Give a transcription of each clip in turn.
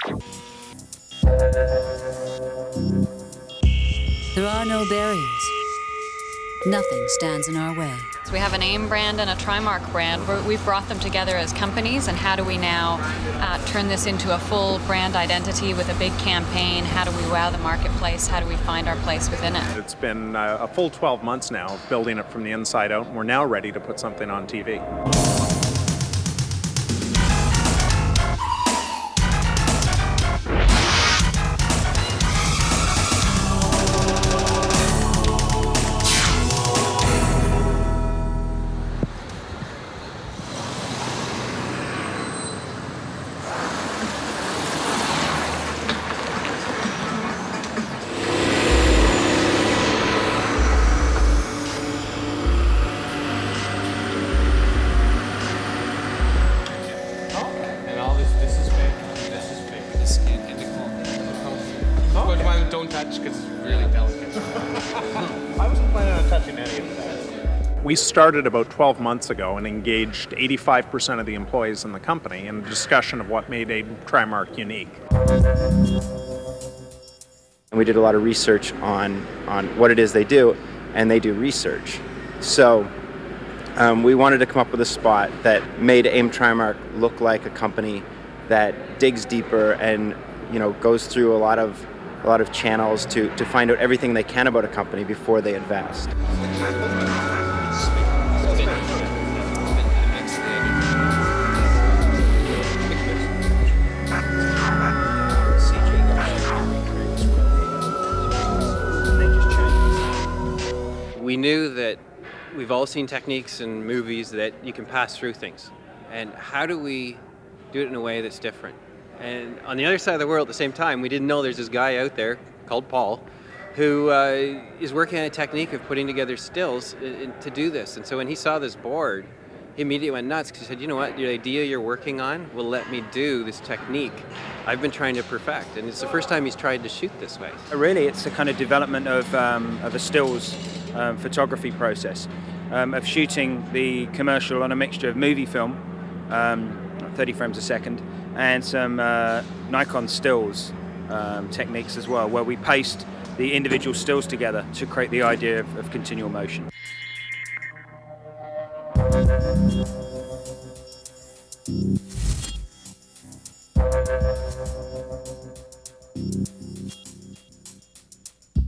There are no barriers. Nothing stands in our way. So we have an AIM brand and a Trimark brand. We've brought them together as companies, and how do we now turn this into a full brand identity with a big campaign? How do we wow the marketplace? How do we find our place within it? It's been a full 12 months now of building it from the inside out, and we're now ready to put something on TV. Don't touch because it's really delicate. I wasn't planning on touching any of that. We started about 12 months ago and engaged 85% of the employees in the company in a discussion of what made a Trimark unique. And we did a lot of research on what it is they do, and they do research. So we wanted to come up with a spot that made AIM Trimark look like a company that digs deeper and goes through a lot of channels to find out everything they can about a company before they invest. We knew that we've all seen techniques in movies that you can pass through things. And how do we do it in a way that's different? And on the other side of the world at the same time, we didn't know there's this guy out there called Paul who is working on a technique of putting together stills to do this. And so when he saw this board, he immediately went nuts because he said, you know what, the idea you're working on will let me do this technique I've been trying to perfect. And it's the first time he's tried to shoot this way. Really, it's the kind of development of a stills photography process, of shooting the commercial on a mixture of movie film, 30 frames a second, and some Nikon stills techniques as well, where we paste the individual stills together to create the idea of continual motion.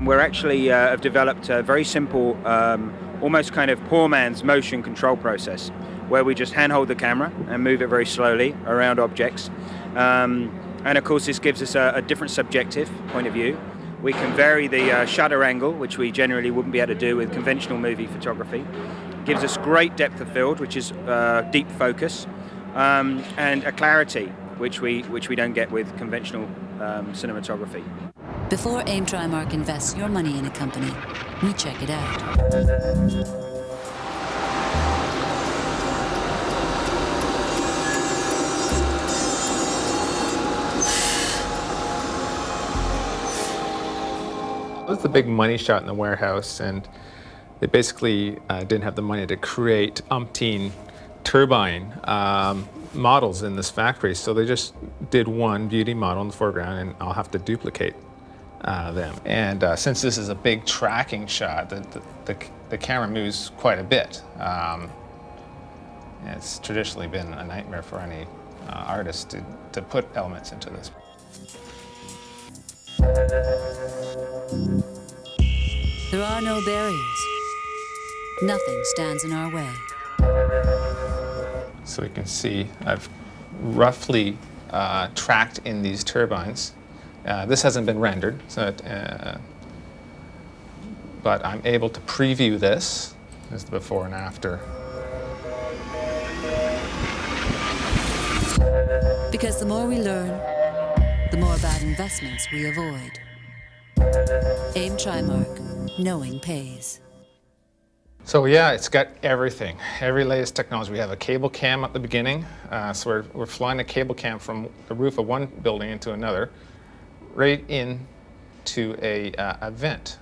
We're actually have developed a very simple, almost kind of poor man's motion control process, where we just handhold the camera and move it very slowly around objects. And of course this gives us a different subjective point of view. We can vary the shutter angle, which we generally wouldn't be able to do with conventional movie photography. Gives us great depth of field, which is deep focus, and a clarity, which we don't get with conventional cinematography. Before AIM Trimark invests your money in a company, we check it out. It was the big money shot in the warehouse, and they basically didn't have the money to create umpteen turbine models in this factory, so they just did one beauty model in the foreground, and I'll have to duplicate them. And since this is a big tracking shot, the camera moves quite a bit. It's traditionally been a nightmare for any artist to put elements into this. There are no barriers. Nothing stands in our way. So you can see I've roughly tracked in these turbines. This hasn't been rendered, so but I'm able to preview this. This is the before and after. Because the more we learn, the more bad investments we avoid. AIM Trimark, knowing pays. So yeah, it's got everything, every latest technology. We have a cable cam at the beginning, so we're flying a cable cam from the roof of one building into another, right into a vent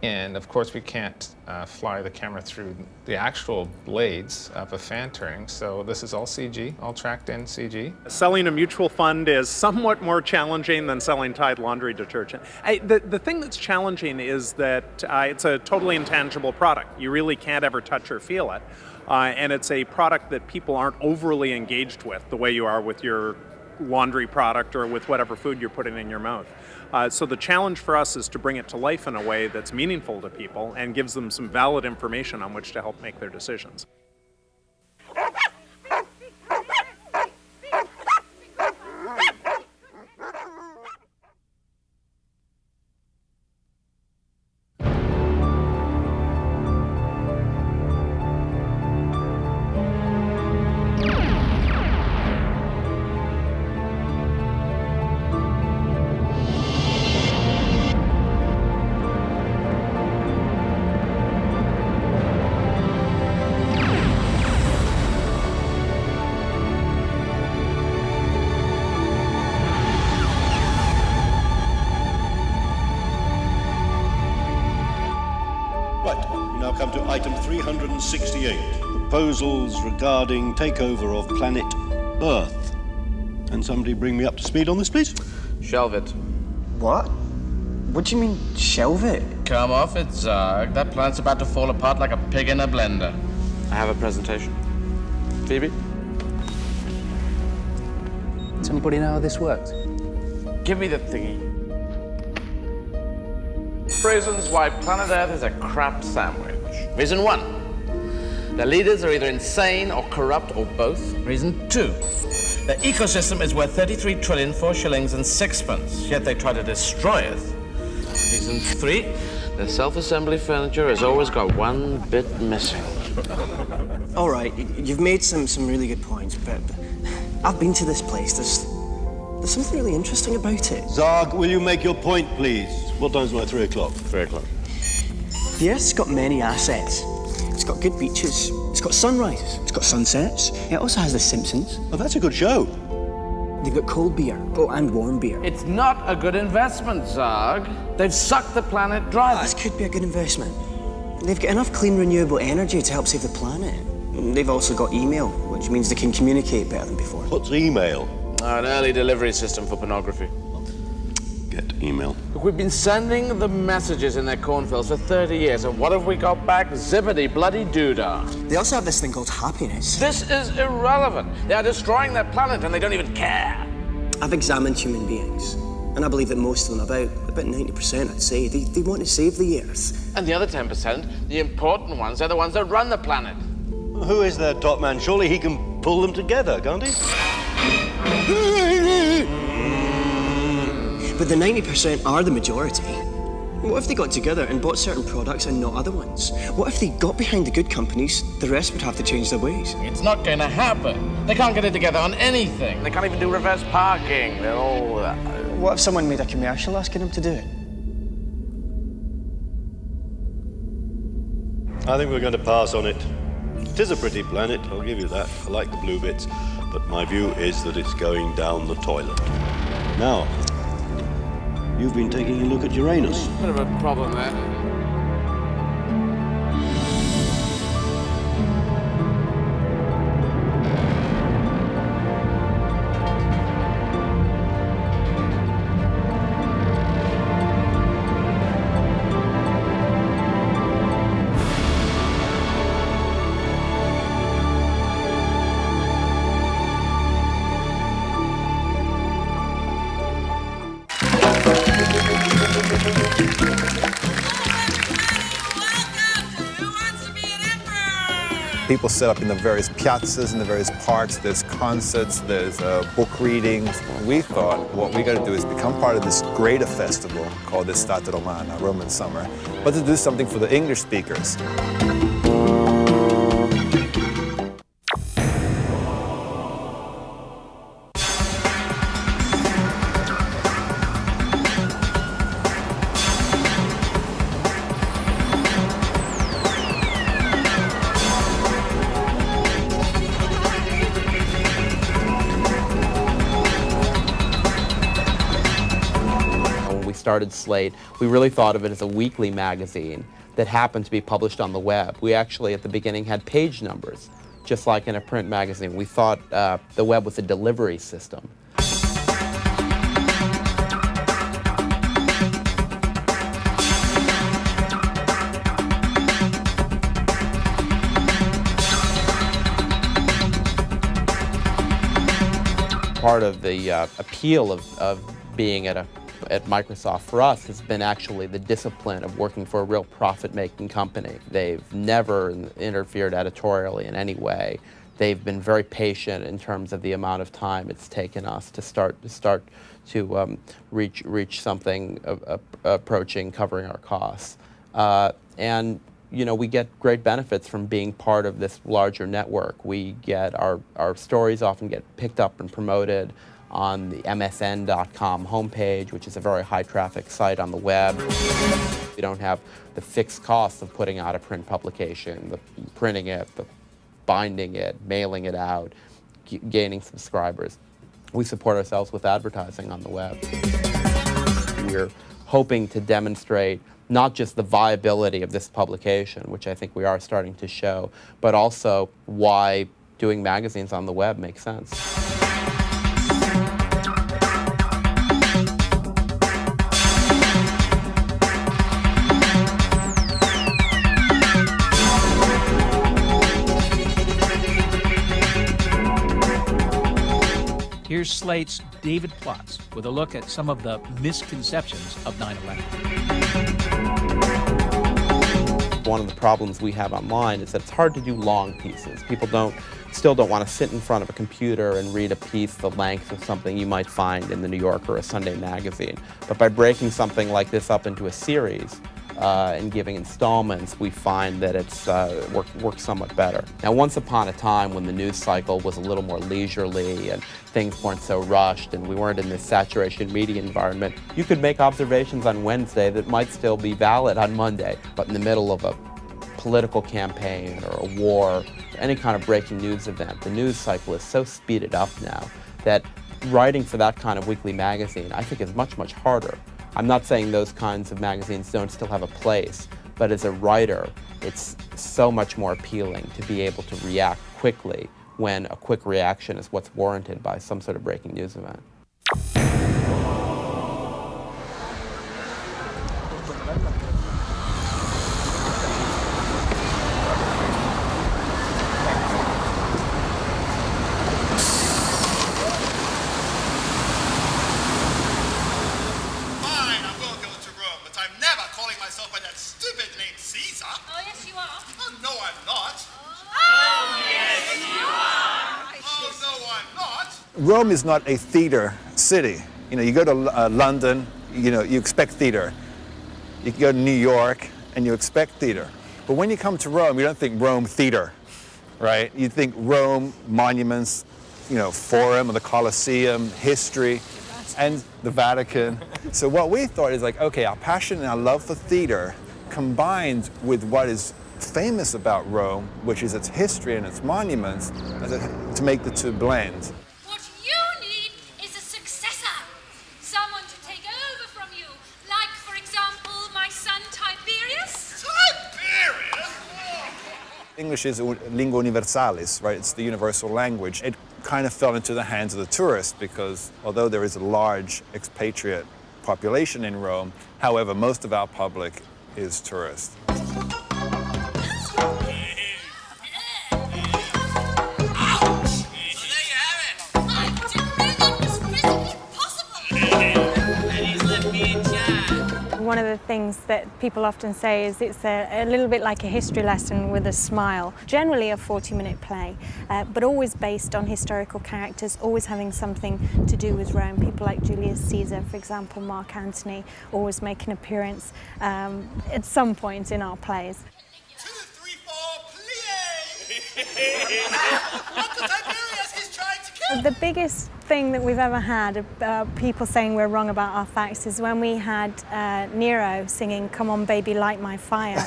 And of course, we can't fly the camera through the actual blades of a fan turning, so this is all CG, all tracked in CG. Selling a mutual fund is somewhat more challenging than selling Tide laundry detergent. The thing that's challenging is that it's a totally intangible product. You really can't ever touch or feel it. And it's a product that people aren't overly engaged with the way you are with your laundry product or with whatever food you're putting in your mouth. So the challenge for us is to bring it to life in a way that's meaningful to people and gives them some valid information on which to help make their decisions. Come to item 368, proposals regarding takeover of planet Earth. Can somebody bring me up to speed on this, please? Shelve it. What? What do you mean, shelve it? Come off it, Zarg. That planet's about to fall apart like a pig in a blender. I have a presentation. Phoebe? Does anybody know how this works? Give me the thingy. Reasons why planet Earth is a crap sandwich. Reason 1, the leaders are either insane or corrupt or both. Reason 2, the ecosystem is worth 33 trillion, 4 shillings and 6pence, yet they try to destroy it. Reason 3, the self-assembly furniture has always got one bit missing. All right, you've made some really good points, but I've been to this place. There's something really interesting about it. Zarg, will you make your point, please? What time's my 3 o'clock? 3 o'clock. The Earth's got many assets. It's got good beaches, it's got sunrises, it's got sunsets. It also has The Simpsons. Oh, that's a good show. They've got cold beer, and warm beer. It's not a good investment, Zarg. They've sucked the planet dry. This could be a good investment. They've got enough clean, renewable energy to help save the planet. They've also got email, which means they can communicate better than before. What's email? An early delivery system for pornography. Get email. Look, we've been sending the messages in their cornfields for 30 years, and what have we got back? Zippity bloody doodah. They also have this thing called happiness. This is irrelevant. They are destroying their planet, and they don't even care. I've examined human beings, and I believe that most of them, about 90%, I'd say, they want to save the Earth. And the other 10%, the important ones, they're the ones that run the planet. Who is their top man? Surely he can pull them together, can't he? But the 90% are the majority. What if they got together and bought certain products and not other ones? What if they got behind the good companies? The rest would have to change their ways. It's not going to happen. They can't get it together on anything. They can't even do reverse parking. They're all... What if someone made a commercial asking them to do it? I think we're going to pass on it. It is a pretty planet, I'll give you that. I like the blue bits, but my view is that it's going down the toilet. Now, you've been taking a look at Uranus. Bit of a problem there. People set up in the various piazzas in the various parks. There's concerts, there's book readings. We thought what we got to do is become part of this greater festival called Estate Romana, Roman Summer, but to do something for the English speakers. started Slate, we really thought of it as a weekly magazine that happened to be published on the web. We actually, at the beginning, had page numbers, just like in a print magazine. We thought the web was a delivery system. Part of the appeal of being at Microsoft for us has been actually the discipline of working for a real profit-making company. They've never interfered editorially in any way. They've been very patient in terms of the amount of time it's taken us to start to reach something approaching covering our costs. And you know, we get great benefits from being part of this larger network. We get our stories often get picked up and promoted on the msn.com homepage, which is a very high traffic site on the web. We don't have the fixed costs of putting out a print publication, the printing it, the binding it, mailing it out, gaining subscribers. We support ourselves with advertising on the web. We're hoping to demonstrate not just the viability of this publication, which I think we are starting to show, but also why doing magazines on the web makes sense. Here's Slate's David Plotz with a look at some of the misconceptions of 9/11. One of the problems we have online is that it's hard to do long pieces. People still don't want to sit in front of a computer and read a piece the length of something you might find in the New Yorker or a Sunday magazine. But by breaking something like this up into a series and giving installments, we find that it's works somewhat better. Now, once upon a time when the news cycle was a little more leisurely and things weren't so rushed and we weren't in this saturation media environment, you could make observations on Wednesday that might still be valid on Monday. But in the middle of a political campaign or a war, or any kind of breaking news event, the news cycle is so speeded up now that writing for that kind of weekly magazine, I think, is much, much harder. I'm not saying those kinds of magazines don't still have a place, but as a writer, it's so much more appealing to be able to react quickly when a quick reaction is what's warranted by some sort of breaking news event. Rome is not a theater city. You know, you go to London, you know, you expect theater. You can go to New York and you expect theater. But when you come to Rome, you don't think Rome theater, right? You think Rome monuments, you know, Forum or the Colosseum, history, and the Vatican. So what we thought is like, okay, our passion and our love for theater combined with what is famous about Rome, which is its history and its monuments, to make the two blend. English is lingua universalis, right? It's the universal language. It kind of fell into the hands of the tourists because although there is a large expatriate population in Rome, however, most of our public is tourists. One of the things that people often say is it's a little bit like a history lesson with a smile. Generally a 40-minute play, but always based on historical characters, always having something to do with Rome. People like Julius Caesar, for example, Mark Antony, always make an appearance at some point in our plays. 2, 3, 4, plie! Uncle Tiberius, he's trying to kill! The biggest thing that we've ever had about people saying we're wrong about our facts is when we had Nero singing "Come on baby, light my fire"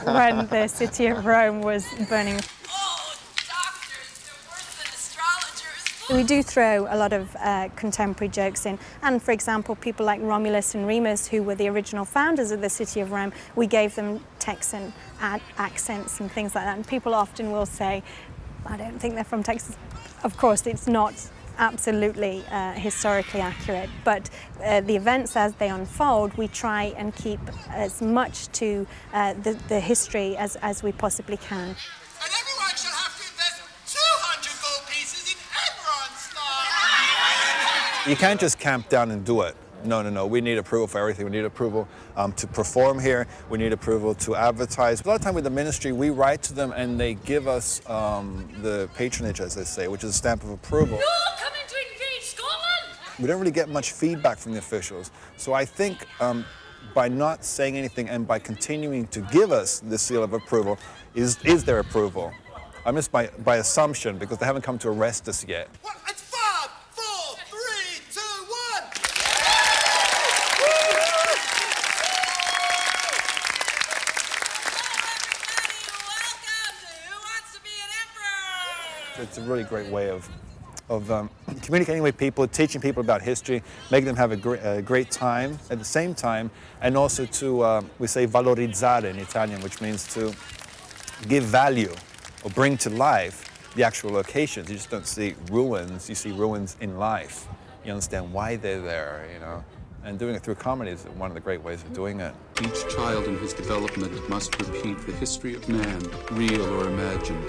when the city of Rome was burning. Oh, doctors, they're worse than astrologers. We do throw a lot of contemporary jokes in, and for example, people like Romulus and Remus, who were the original founders of the city of Rome, we gave them Texan accents and things like that, and people often will say, I don't think they're from Texas. Of course, it's not absolutely historically accurate, but the events as they unfold, we try and keep as much to the history as we possibly can. And everyone shall have to invest 200 gold pieces in Enron stock. You can't just camp down and do it. No. We need approval for everything. We need approval to perform here. We need approval to advertise. A lot of time with the ministry, we write to them and they give us the patronage, as they say, which is a stamp of approval. You're coming to invade Scotland? We don't really get much feedback from the officials. So I think by not saying anything and by continuing to give us the seal of approval is their approval. I miss by assumption, because they haven't come to arrest us yet. Well, it's 5, 4, 3, 2, 1. It's a really great way of communicating with people, teaching people about history, making them have a great time at the same time, and also to, we say valorizzare in Italian, which means to give value or bring to life the actual locations. You just don't see ruins, you see ruins in life. You understand why they're there, you know. And doing it through comedy is one of the great ways of doing it. Each child in his development must repeat the history of man, real or imagined.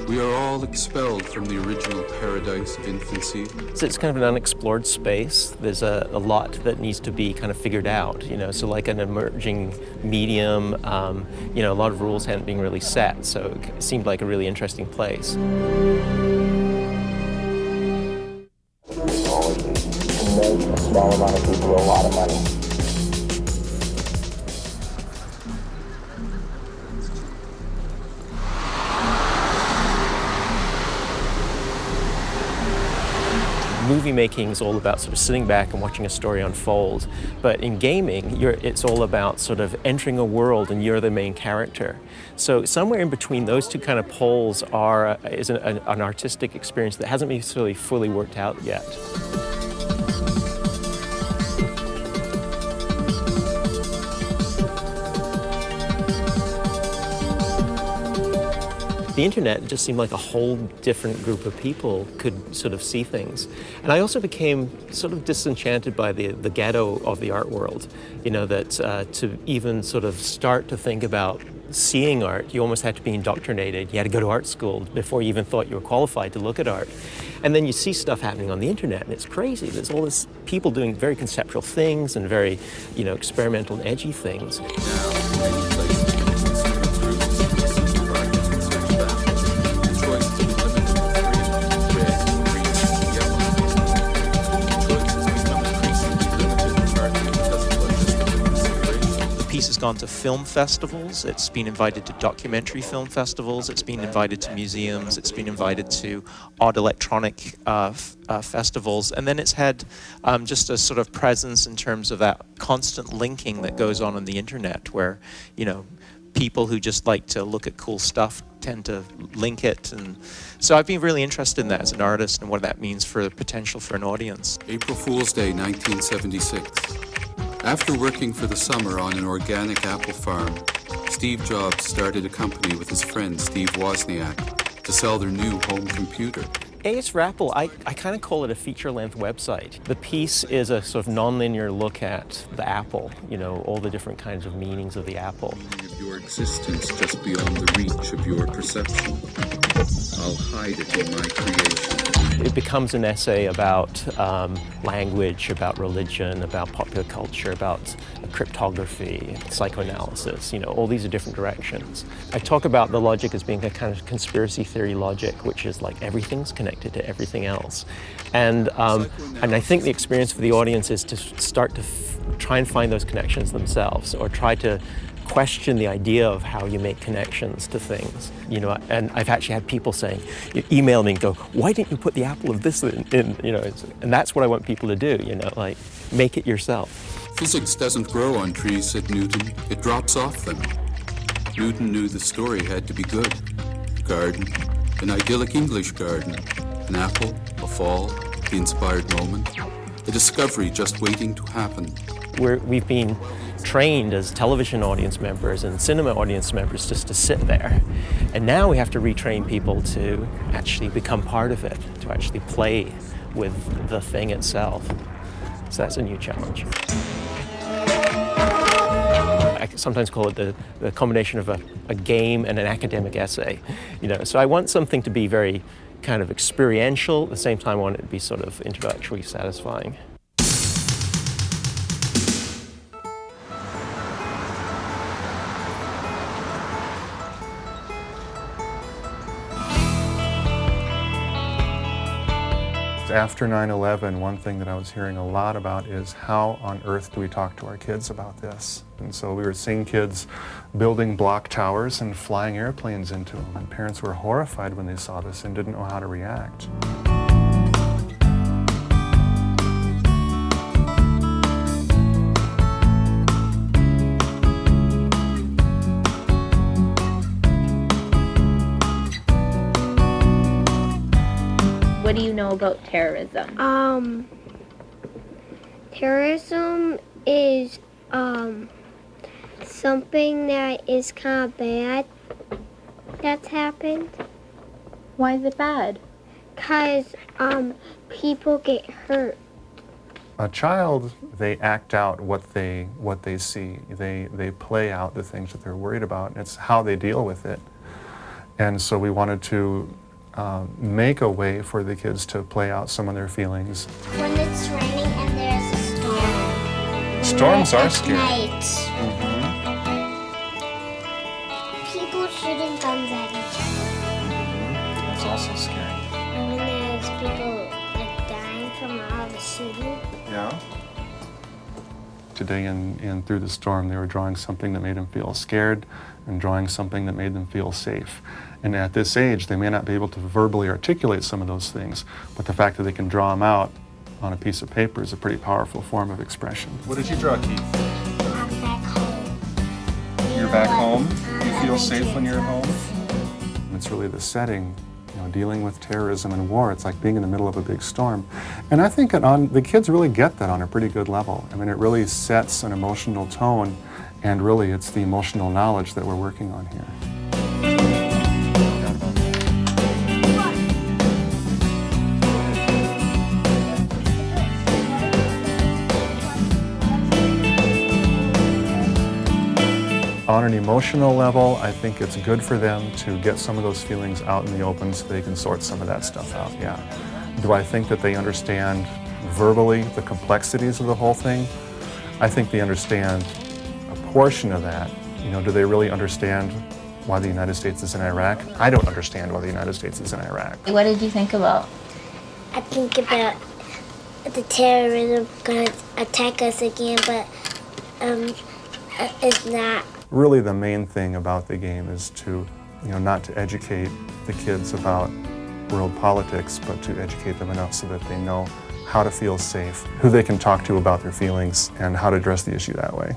We are all expelled from the original paradise of infancy. So it's kind of an unexplored space. There's a lot that needs to be kind of figured out, you know, so like an emerging medium, you know, a lot of rules hadn't been really set, so it seemed like a really interesting place. Make a small amount of people a lot of money. Movie making is all about sort of sitting back and watching a story unfold, but in gaming, it's all about sort of entering a world and you're the main character. So somewhere in between those two kind of poles is an artistic experience that hasn't necessarily fully worked out yet. The internet just seemed like a whole different group of people could sort of see things. And I also became sort of disenchanted by the ghetto of the art world. You know, that to even sort of start to think about seeing art, you almost had to be indoctrinated. You had to go to art school before you even thought you were qualified to look at art. And then you see stuff happening on the internet, and it's crazy. There's all this people doing very conceptual things and very, you know, experimental and edgy things. Has gone to film festivals, it's been invited to documentary film festivals, it's been invited to museums, it's been invited to odd electronic festivals, and then it's had just a sort of presence in terms of that constant linking that goes on the internet, where, you know, people who just like to look at cool stuff tend to link it. And so I've been really interested in that as an artist and what that means for the potential for an audience. April Fool's Day, 1976. After working for the summer on an organic apple farm, Steve Jobs started a company with his friend Steve Wozniak to sell their new home computer. Ace for Apple, I kind of call it a feature-length website. The piece is a sort of non-linear look at the apple, you know, all the different kinds of meanings of the apple. Of your existence just beyond the reach of your perception. I'll hide it in my creation. It becomes an essay about language, about religion, about popular culture, about cryptography, psychoanalysis, you know, all these are different directions. I talk about the logic as being a kind of conspiracy theory logic, which is like everything's connected to everything else. And I think the experience for the audience is to start to try and find those connections themselves, or try to question the idea of how you make connections to things, you know. And I've actually had people saying, you email me and go, why didn't you put the apple of this in, you know, and that's what I want people to do, you know, like, make it yourself. Physics doesn't grow on trees, said Newton. It drops off them. Newton knew the story had to be good. Garden, an idyllic English garden. An apple, a fall, the inspired moment, a discovery just waiting to happen. We've been trained as television audience members and cinema audience members just to sit there. And now we have to retrain people to actually become part of it, to actually play with the thing itself. So that's a new challenge. I sometimes call it the combination of a game and an academic essay. So I want something to be very kind of experiential, at the same time I want it to be sort of intellectually satisfying. After 9/11, one thing that I was hearing a lot about is how on earth do we talk to our kids about this? And so we were seeing kids building block towers and flying airplanes into them, and parents were horrified when they saw this and didn't know how to react. What do you know about terrorism? Terrorism is something that is kind of bad that's happened. Why is it bad? Because people get hurt. A child, they act out what they see. They play out the things that they're worried about, and it's how they deal with it. And so we wanted to make a way for the kids to play out some of their feelings. When it's raining and there's a storm. Storms are scary. Night. People shooting guns at each other. It's also scary. And when there's people like dying from all the shooting. Yeah. Today and through the storm, they were drawing something that made them feel scared and drawing something that made them feel safe. And at this age, they may not be able to verbally articulate some of those things, but the fact that they can draw them out on a piece of paper is a pretty powerful form of expression. What did you draw, Keith? I'm back home. You're back home? You feel safe when you're at home? It's really the setting, dealing with terrorism and war. It's like being in the middle of a big storm. And I think the kids really get that on a pretty good level. I mean, it really sets an emotional tone, and really it's the emotional knowledge that we're working on here. On an emotional level, I think it's good for them to get some of those feelings out in the open so they can sort some of that stuff out, yeah. Do I think that they understand verbally the complexities of the whole thing? I think they understand a portion of that. Do they really understand why the United States is in Iraq? I don't understand why the United States is in Iraq. What did you think about? I think about the terrorism going to attack us again, but it's not. Really the main thing about the game is to, not to educate the kids about world politics, but to educate them enough so that they know how to feel safe, who they can talk to about their feelings, and how to address the issue that way.